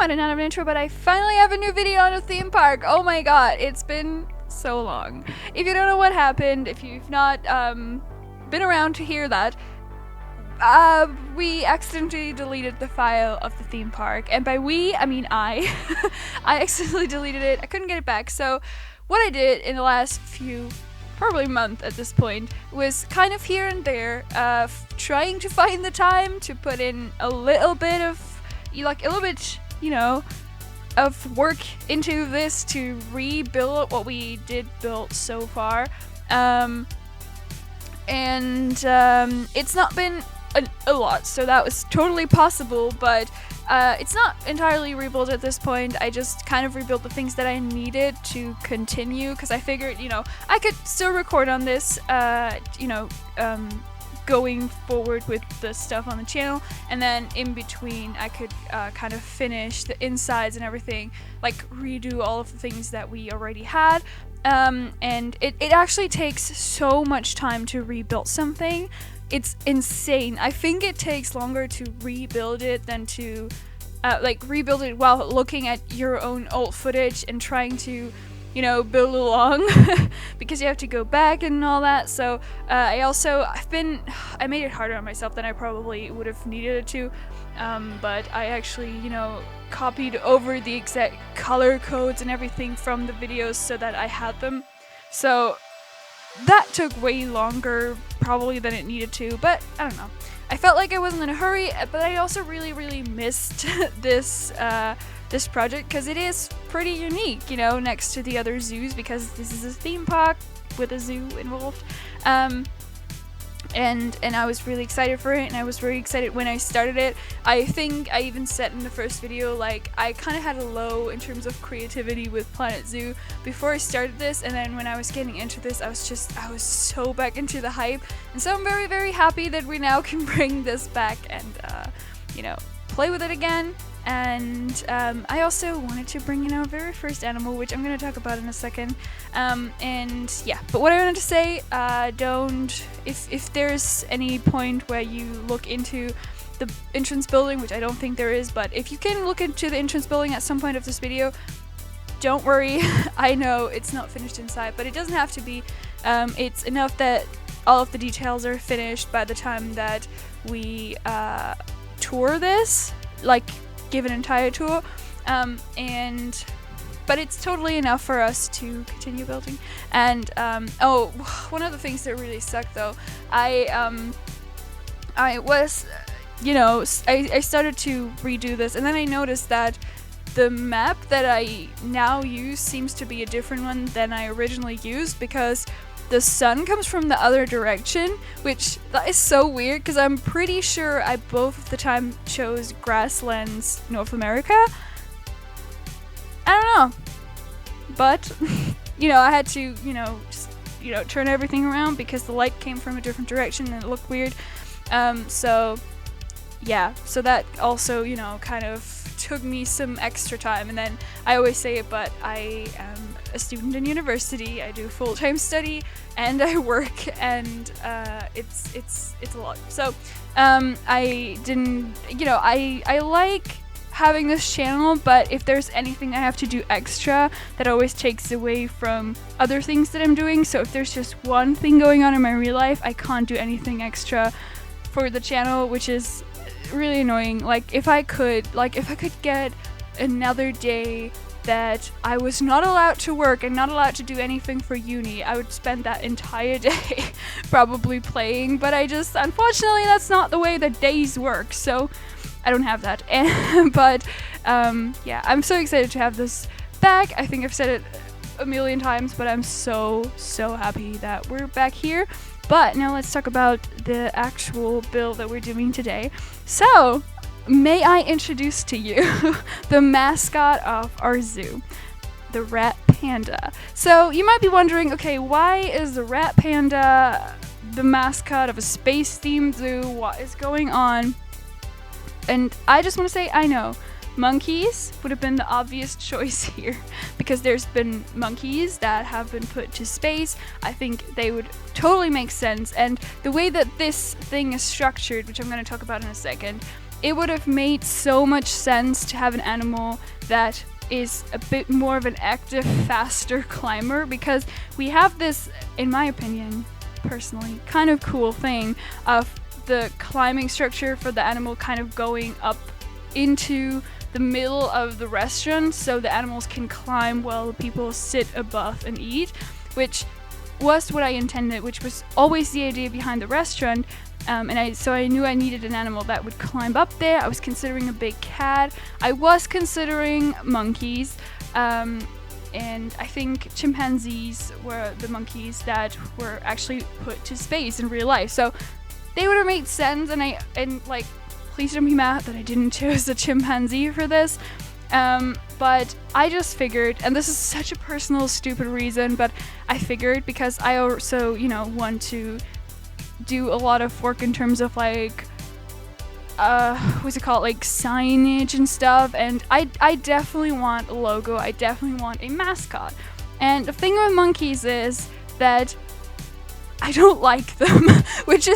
might not have an intro, but I finally have a new video on a theme park. Oh my god, it's been so long. If you don't know what happened, if you've not been around to hear that, we accidentally deleted the file of the theme park, and by we, I mean I. I accidentally deleted it. I couldn't get it back, so what I did in the last few, probably month at this point, was kind of here and there, trying to find the time to put in a little bit of, you know, of work into this to rebuild what we did build so far. It's not been a lot, so that was totally possible, but it's not entirely rebuilt at this point. I just kind of rebuilt the things that I needed to continue, because I figured, you know, I could still record on this, going forward with the stuff on the channel, and then in between I could kind of finish the insides and everything, like redo all of the things that we already had. And it actually takes so much time to rebuild something. It's insane. I think it takes longer to rebuild it than to rebuild it while looking at your own old footage and trying to, you know, build along because you have to go back and all that. So I made it harder on myself than I probably would have needed it to, but I actually, you know, copied over the exact color codes and everything from the videos so that I had them. So that took way longer probably than it needed to, but I don't know. I felt like I wasn't in a hurry, but I also really missed this project because it is pretty unique, you know, next to the other zoos, because this is a theme park with a zoo involved. And I was really excited for it, and I was very excited when I started it. I think I even said in the first video, like, I kind of had a low in terms of creativity with Planet Zoo before I started this, and then when I was getting into this, I was so back into the hype, and so I'm very happy that we now can bring this back and, you know, play with it again. And I also wanted to bring in our very first animal, which I'm going to talk about in a second. And yeah, but what I wanted to say, if there's any point where you look into the entrance building, which I don't think there is, but if you can look into the entrance building at some point of this video, don't worry. I know it's not finished inside, but it doesn't have to be. It's enough that all of the details are finished by the time that we tour this, like give an entire tour, but it's totally enough for us to continue building. And one of the things that really sucked though, I started to redo this, and then I noticed that the map that I now use seems to be a different one than I originally used, because the sun comes from the other direction, which that is so weird, because I'm pretty sure I both of the time chose Grasslands North America. I don't know, but you know, I had to, you know, just, you know, turn everything around because the light came from a different direction and it looked weird. So yeah, so that also, you know, kind of took me some extra time. And then I always say it, but I am a student in university. I do full-time study and I work, and it's a lot. So I didn't, you know, I like having this channel, but if there's anything I have to do extra, that always takes away from other things that I'm doing. So if there's just one thing going on in my real life, I can't do anything extra for the channel, which is really annoying. Like if I could get another day that I was not allowed to work and not allowed to do anything for uni, I would spend that entire day probably playing, but unfortunately that's not the way that days work, so I don't have that. But yeah, I'm so excited to have this back. I think I've said it a million times, but I'm so happy that we're back here. But now let's talk about the actual build that we're doing today. So, may I introduce to you the mascot of our zoo, the rat panda. So you might be wondering, okay, why is the rat panda the mascot of a space-themed zoo? What is going on? And I just want to say, I know, monkeys would have been the obvious choice here, because there's been monkeys that have been put to space. I think they would totally make sense, and the way that this thing is structured, which I'm going to talk about in a second, it would have made so much sense to have an animal that is a bit more of an active, faster climber, because we have this, in my opinion, personally, kind of cool thing of the climbing structure for the animal kind of going up into the middle of the restaurant so the animals can climb while the people sit above and eat, which was what I intended, which was always the idea behind the restaurant. So I knew I needed an animal that would climb up there. I was considering a big cat. I was considering monkeys. And I think chimpanzees were the monkeys that were actually put to space in real life. So they would have made sense, and please don't be mad that I didn't choose a chimpanzee for this. But I just figured, and this is such a personal, stupid reason, but I figured because I also, want to do a lot of work in terms of what's it called, signage and stuff, and I definitely want a logo, I definitely want a mascot. And the thing with monkeys is that I don't like them, which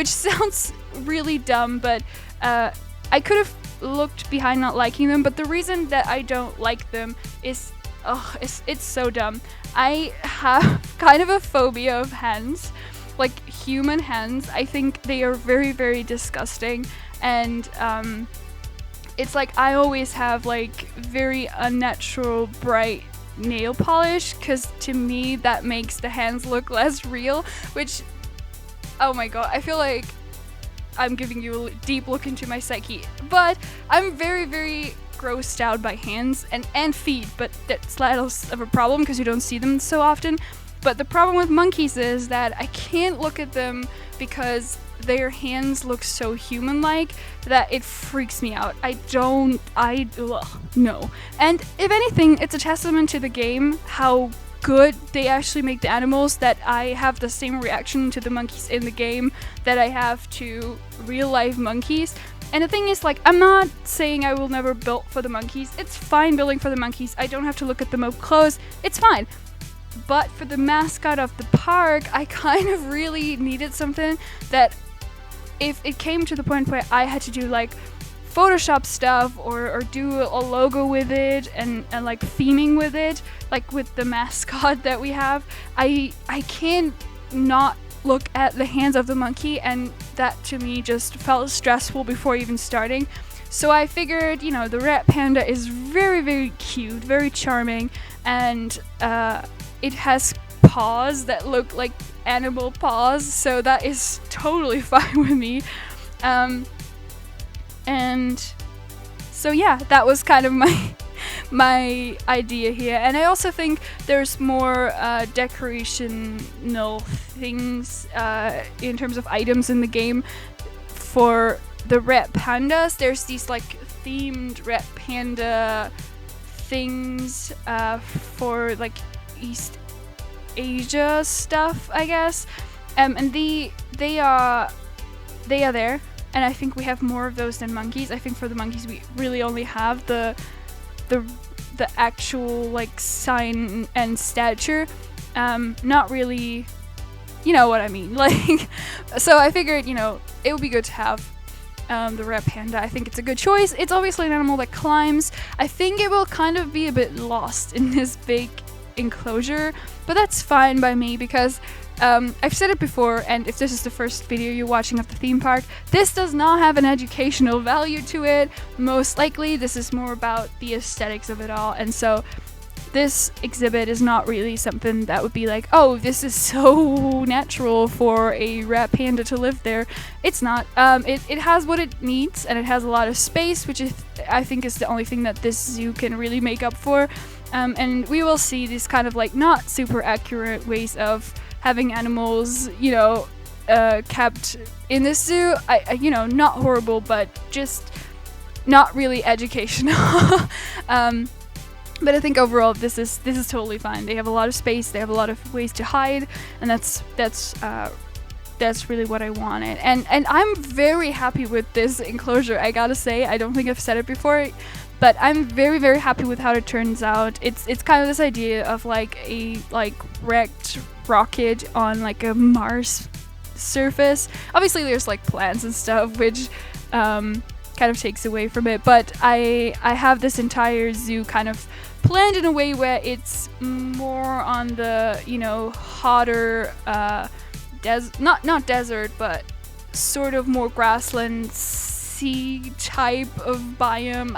sounds really dumb, but I could have looked behind not liking them, but the reason that I don't like them is, it's so dumb. I have kind of a phobia of hens. Like human hens, I think they are very, very disgusting, and it's like I always have very unnatural bright nail polish, because to me that makes the hens look less real, which, oh my god, I feel like I'm giving you a deep look into my psyche, but I'm very, very grossed out by hands and feet, but that's less of a problem because you don't see them so often. But the problem with monkeys is that I can't look at them because their hands look so human-like that it freaks me out. No. And if anything, it's a testament to the game how good they actually make the animals, that I have the same reaction to the monkeys in the game that I have to real-life monkeys. And the thing is, I'm not saying I will never build for the monkeys. It's fine building for the monkeys. I don't have to look at them up close. It's fine. But for the mascot of the park, I kind of really needed something that, if it came to the point where I had to do Photoshop stuff or do a logo with it and theming with it, with the mascot that we have, I can't not look at the hands of the monkey, and that to me just felt stressful before even starting. So I figured, the red panda is very, very cute, very charming, and it has paws that look like animal paws, so that is totally fine with me. And so yeah, that was kind of my idea here. And I also think there's more decorational things in terms of items in the game. For the red pandas, there's these themed red panda things for East Asia stuff, I guess, and they are there, and I think we have more of those than monkeys. I think for the monkeys we really only have the actual sign and stature, not really, you know what I mean, so I figured it would be good to have the red panda. I think it's a good choice. It's obviously an animal that climbs. I think it will kind of be a bit lost in this big enclosure, but that's fine by me because I've said it before, and if this is the first video you're watching of the theme park, this does not have an educational value to it. Most likely this is more about the aesthetics of it all, and so this exhibit is not really something that would be oh, this is so natural for a red panda to live there. It's not. It has what it needs, and it has a lot of space, which I think is the only thing that this zoo can really make up for. And we will see these kind of not super accurate ways of having animals, kept in the zoo. Not horrible, but just not really educational. But I think overall this is totally fine. They have a lot of space, they have a lot of ways to hide, and that's really what I wanted. And I'm very happy with this enclosure, I gotta say. I don't think I've said it before, but I'm very, very happy with how it turns out. It's kind of this idea of a wrecked rocket on a Mars surface. Obviously there's plants and stuff, which kind of takes away from it. But I have this entire zoo kind of planned in a way where it's more on the, you know, hotter not desert, but sort of more grassland sea type of biome.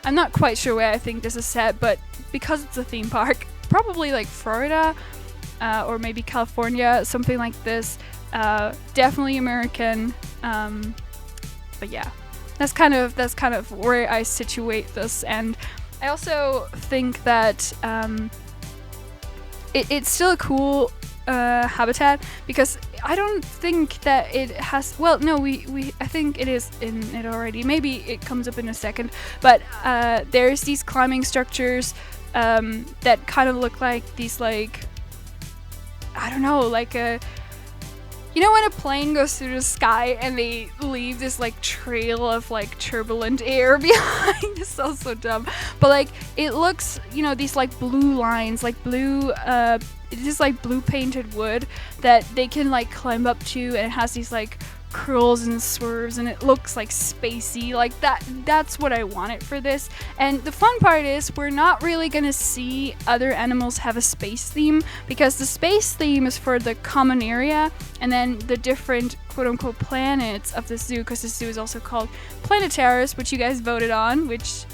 I'm not quite sure where I think this is set, but because it's a theme park, probably like Florida or maybe California, something like this. Definitely American. But yeah, that's kind of where I situate this. And I also think that it's still a cool habitat, because I don't think that it has, well, no, I think it is in it already. Maybe it comes up in a second, but there's these climbing structures that kind of look like these, like, I don't know, like a, you know when a plane goes through the sky and they leave this like trail of like turbulent air behind? This sounds so dumb, but like it looks, you know, these like blue lines, like blue it is like blue painted wood that they can like climb up to, and it has these like curls and swerves, and it looks like spacey, like that's what I wanted for this. And the fun part is we're not really gonna see other animals have a space theme, because the space theme is for the common area and then the different quote-unquote planets of the zoo, because the zoo is also called Planetaris, which you guys voted on, which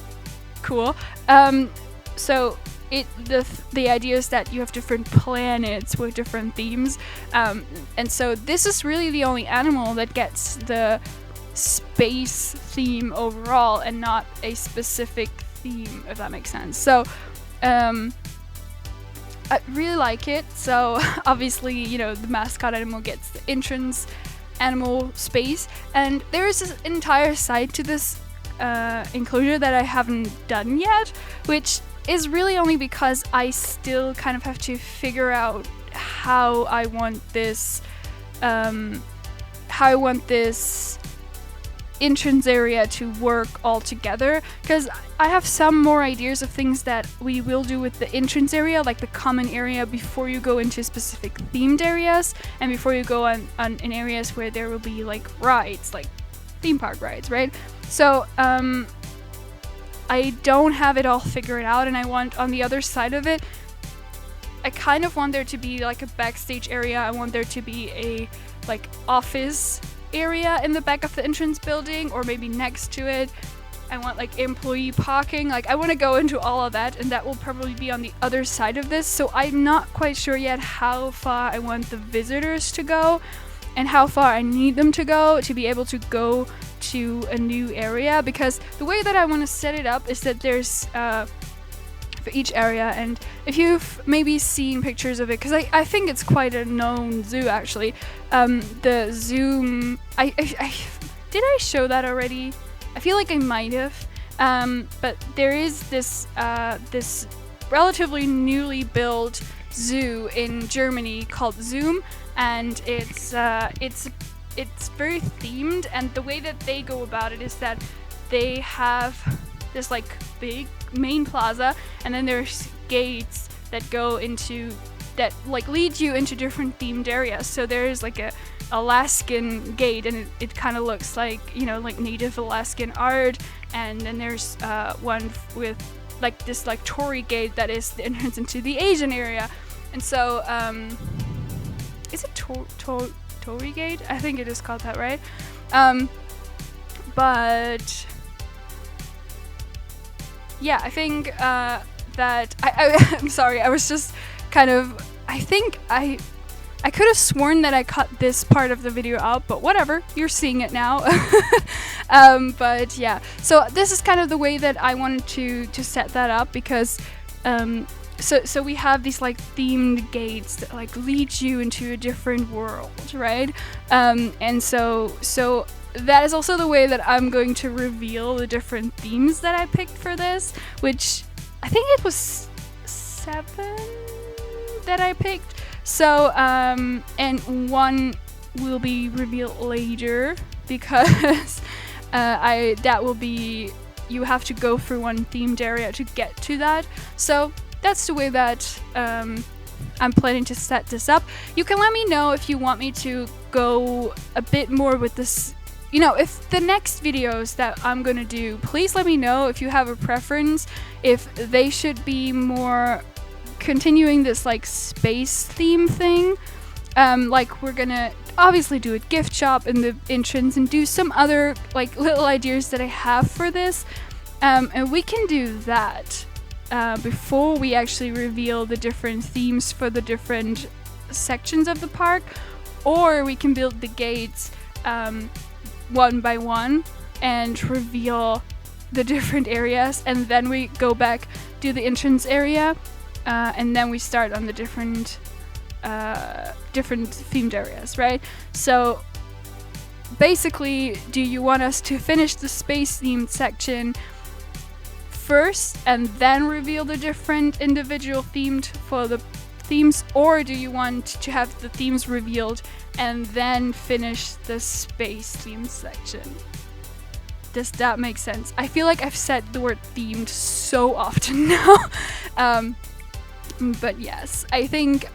cool. So the idea is that you have different planets with different themes, and so this is really the only animal that gets the space theme overall and not a specific theme, if that makes sense. So I really like it. So obviously, you know, the mascot animal gets the entrance animal space, and there is this entire side to this enclosure that I haven't done yet, which is really only because I still kind of have to figure out how I want this entrance area to work all together, because I have some more ideas of things that we will do with the entrance area, like the common area, before you go into specific themed areas and before you go on in areas where there will be like rides, like theme park rides, right? So I don't have it all figured out, and I want on the other side of it, I kind of want there to be like a backstage area. I want there to be a like office area in the back of the entrance building, or maybe next to it. I want like employee parking. Like I want to go into all of that, and that will probably be on the other side of this. So I'm not quite sure yet how far I want the visitors to go and how far I need them to go to be able to go to a new area, because the way that I want to set it up is that there's for each area, and if you've maybe seen pictures of it, because I think it's quite a known zoo actually, the Zoom, I did I show that already? I feel like I might have, but there is this this relatively newly built zoo in Germany called Zoom, and it's very themed, and the way that they go about it is that they have this like big main plaza, and then there's gates that go into that like lead you into different themed areas. So there's like a Alaskan gate, and it kind of looks like, you know, like native Alaskan art, and then there's one with like this like Tory gate that is the entrance into the Asian area. And so is it Tory gate? I think it is called that, right? But yeah, I think that I'm sorry, I was just kind of, I think I could have sworn that I cut this part of the video out, but whatever, you're seeing it now. But yeah, so this is kind of the way that I wanted to set that up, because so we have these like themed gates that like lead you into a different world, right? And so that is also the way that I'm going to reveal the different themes that I picked for this, which I think it was 7 that I picked. So and one will be revealed later, because that will be, you have to go through one themed area to get to that. So that's the way that I'm planning to set this up. You can let me know if you want me to go a bit more with this, you know, if the next videos that I'm gonna do, please let me know if you have a preference, if they should be more continuing this like space theme thing. Like we're gonna obviously do a gift shop in the entrance and do some other like little ideas that I have for this. And we can do that before we actually reveal the different themes for the different sections of the park, or we can build the gates one by one and reveal the different areas, and then we go back, do the entrance area, and then we start on the different themed areas, right? So basically, do you want us to finish the space themed section first and then reveal the different individual themed for the themes, or do you want to have the themes revealed and then finish the space themed section? Does that make sense? I feel like I've said the word themed so often now. But yes, I think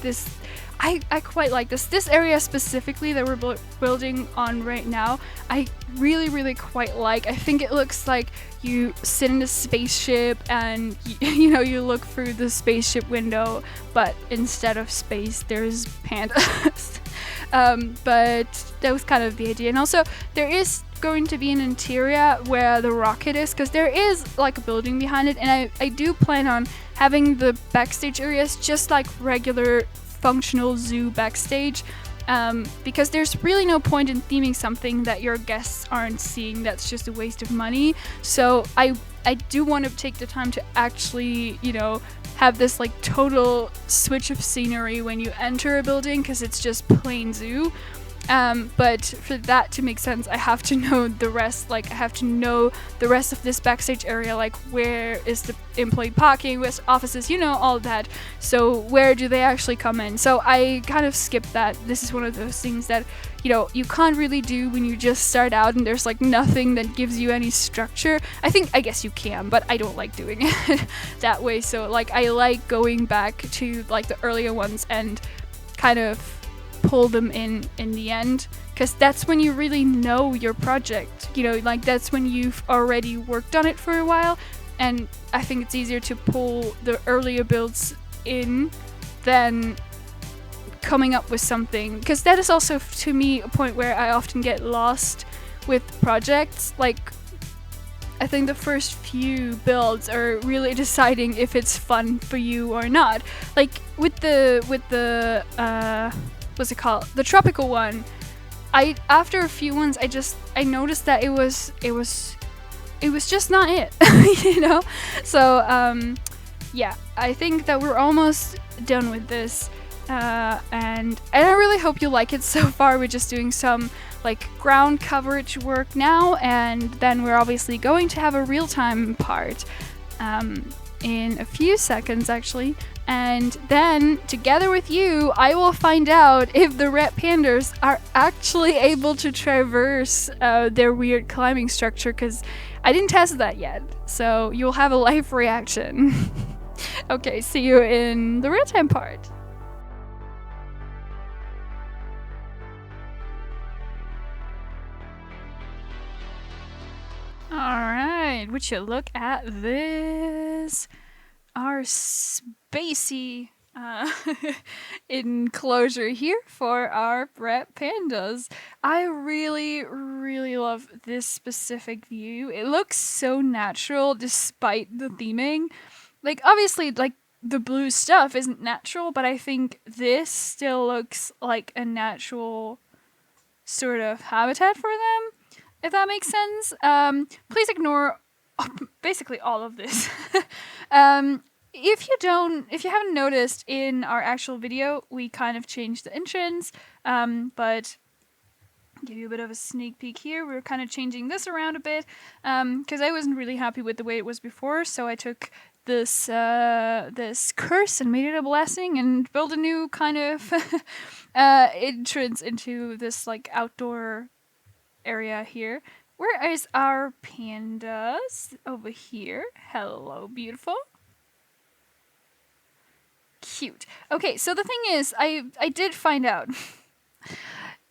this, I quite like this. This area specifically that we're building on right now, I really quite like. I think it looks like you sit in a spaceship and you know, you look through the spaceship window, but instead of space there's pandas. But that was kind of the idea. And also there is going to be an interior where the rocket is, because there is like a building behind it, and I do plan on having the backstage areas just like regular functional zoo backstage, because there's really no point in theming something that your guests aren't seeing. That's just a waste of money. So I do want to take the time to actually, you know, have this like total switch of scenery when you enter a building, because it's just plain zoo. But for that to make sense, I have to know the rest. Like, I have to know the rest of this backstage area, like where is the employee parking, where's offices, you know, all that. So where do they actually come in? So I kind of skipped that. This is one of those things that, you know, you can't really do when you just start out and there's like nothing that gives you any structure. I guess you can, but I don't like doing it that way. So like, I like going back to like the earlier ones and kind of pull them in the end, because that's when you really know your project, you know, like that's when you've already worked on it for a while, and I think it's easier to pull the earlier builds in than coming up with something, because that is also to me a point where I often get lost with projects. Like, I think the first few builds are really deciding if it's fun for you or not. Like with the what's it called? The tropical one. After a few ones, I noticed that it was just not it, you know. So yeah, I think that we're almost done with this, and I really hope you like it so far. We're just doing some like ground coverage work now, and then we're obviously going to have a real-time part in a few seconds actually. And then, together with you, I will find out if the red pandas are actually able to traverse their weird climbing structure, because I didn't test that yet. So you'll have a live reaction. Okay, see you in the real-time part. Alright, would you look at this? Our spacey enclosure here for our red pandas. I really love this specific view. It looks so natural despite the theming. Like, obviously, like the blue stuff isn't natural, but I think this still looks like a natural sort of habitat for them, if that makes sense. Please ignore basically all of this. If you haven't noticed, in our actual video, we kind of changed the entrance, but give you a bit of a sneak peek here. We're kind of changing this around a bit, because I wasn't really happy with the way it was before, so I took this curse and made it a blessing and built a new kind of entrance into this like outdoor area here. Where is our pandas? Over here. Hello, beautiful. Cute. Okay, so the thing is, I did find out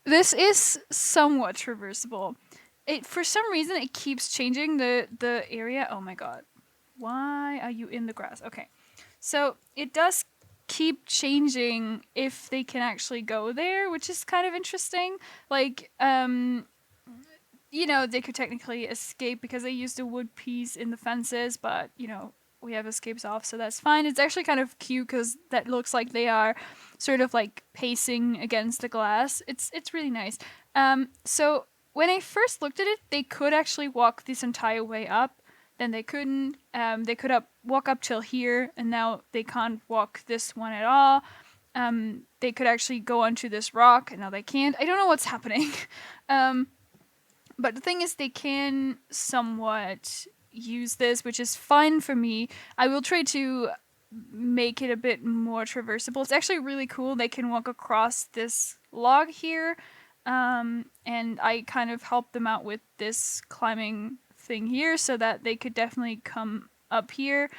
this is somewhat traversable. For some reason it keeps changing the area. Oh my god. Why are you in the grass? Okay. So it does keep changing if they can actually go there, which is kind of interesting. Like, they could technically escape because they used a wood piece in the fences, but, we have escapes off, so that's fine. It's actually kind of cute because that looks like they are sort of like pacing against the glass. It's really nice. So when I first looked at it, they could actually walk this entire way up. Then they couldn't. They could walk up till here, and now they can't walk this one at all. They could actually go onto this rock, and now they can't. I don't know what's happening. But the thing is, they can somewhat use this, which is fine for me. I will try to make it a bit more traversable. It's actually really cool. They can walk across this log here, and I kind of helped them out with this climbing thing here so that they could definitely come up here,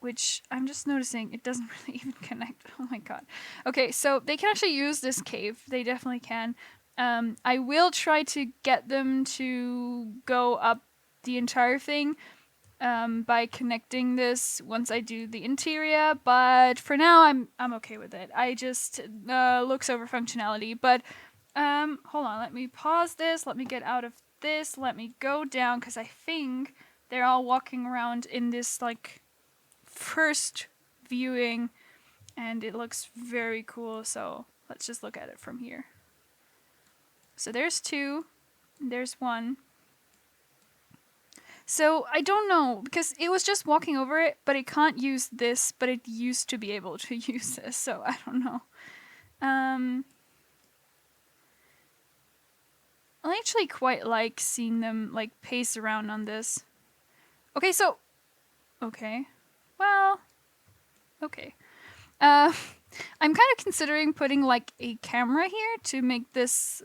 which I'm just noticing it doesn't really even connect. Oh my god. Okay, so they can actually use this cave. They definitely can. I will try to get them to go up the entire thing by connecting this once I do the interior, but for now I'm okay with it. I just looks over functionality. But hold on, let me pause this, let me get out of this, let me go down, because I think they're all walking around in this like first viewing, and it looks very cool. So let's just look at it from here. So there's two, there's one. So I don't know, because it was just walking over it, but it can't use this, but it used to be able to use this, so I don't know. I actually quite like seeing them like pace around on this. Okay, so okay. Well, okay. I'm kind of considering putting like a camera here to make this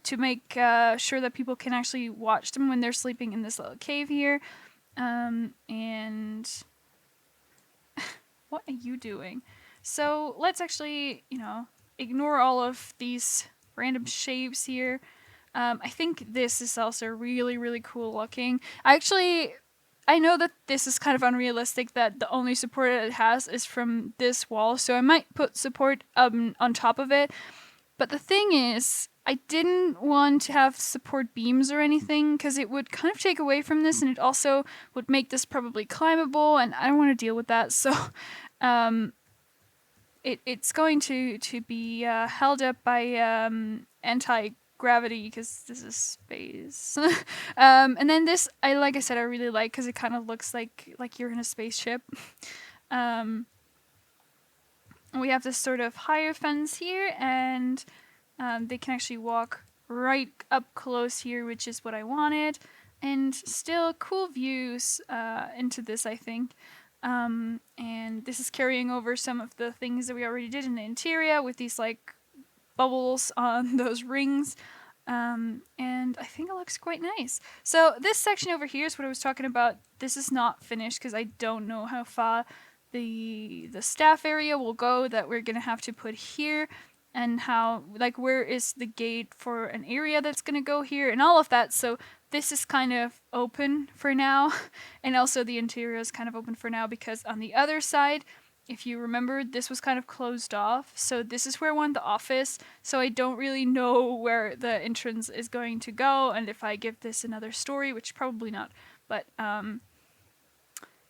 sure that people can actually watch them when they're sleeping in this little cave here. And what are you doing? So let's actually, ignore all of these random shapes here. I think this is also really, really cool looking. I know that this is kind of unrealistic that the only support it has is from this wall, so I might put support on top of it. But the thing is, I didn't want to have support beams or anything because it would kind of take away from this, and it also would make this probably climbable, and I don't want to deal with that. So it's going to be held up by anti-gravity because this is space. And then this, like I said, I really like because it kind of looks like you're in a spaceship. We have this sort of higher fence here, and they can actually walk right up close here, which is what I wanted. And still cool views into this, I think. And this is carrying over some of the things that we already did in the interior with these like bubbles on those rings. And I think it looks quite nice. So this section over here is what I was talking about. This is not finished because I don't know how far the staff area will go that we're gonna have to put here, and how, like, where is the gate for an area that's gonna go here and all of that. So this is kind of open for now, and also the interior is kind of open for now because on the other side, if you remember, this was kind of closed off. So this is where I want the office. So I don't really know where the entrance is going to go, and if I give this another story, which probably not, but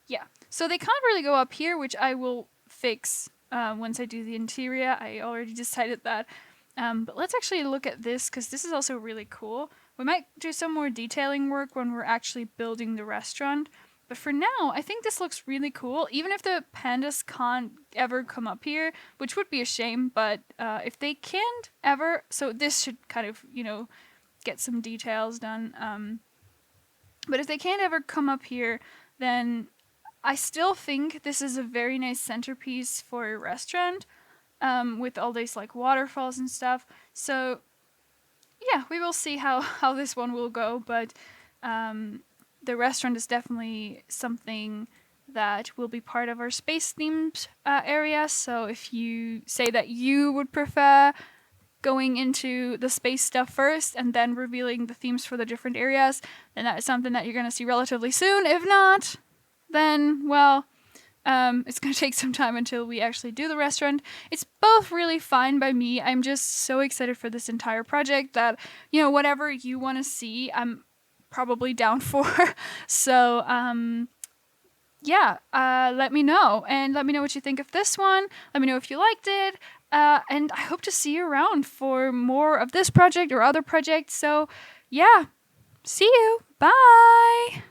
yeah. So they can't really go up here, which I will fix once I do the interior. I already decided that. But let's actually look at this, because this is also really cool. We might do some more detailing work when we're actually building the restaurant. But for now, I think this looks really cool, even if the pandas can't ever come up here, which would be a shame, but if they can't ever, so this should kind of, get some details done. But if they can't ever come up here, then I still think this is a very nice centerpiece for a restaurant, with all these like waterfalls and stuff. So yeah, we will see how this one will go, but the restaurant is definitely something that will be part of our space themed area. So if you say that you would prefer going into the space stuff first and then revealing the themes for the different areas, then that is something that you're going to see relatively soon. If not, then, well, it's going to take some time until we actually do the restaurant. It's both really fine by me. I'm just so excited for this entire project that, whatever you want to see, I'm probably down for. So, yeah, let me know. And let me know what you think of this one. Let me know if you liked it. And I hope to see you around for more of this project or other projects. So, yeah, see you. Bye.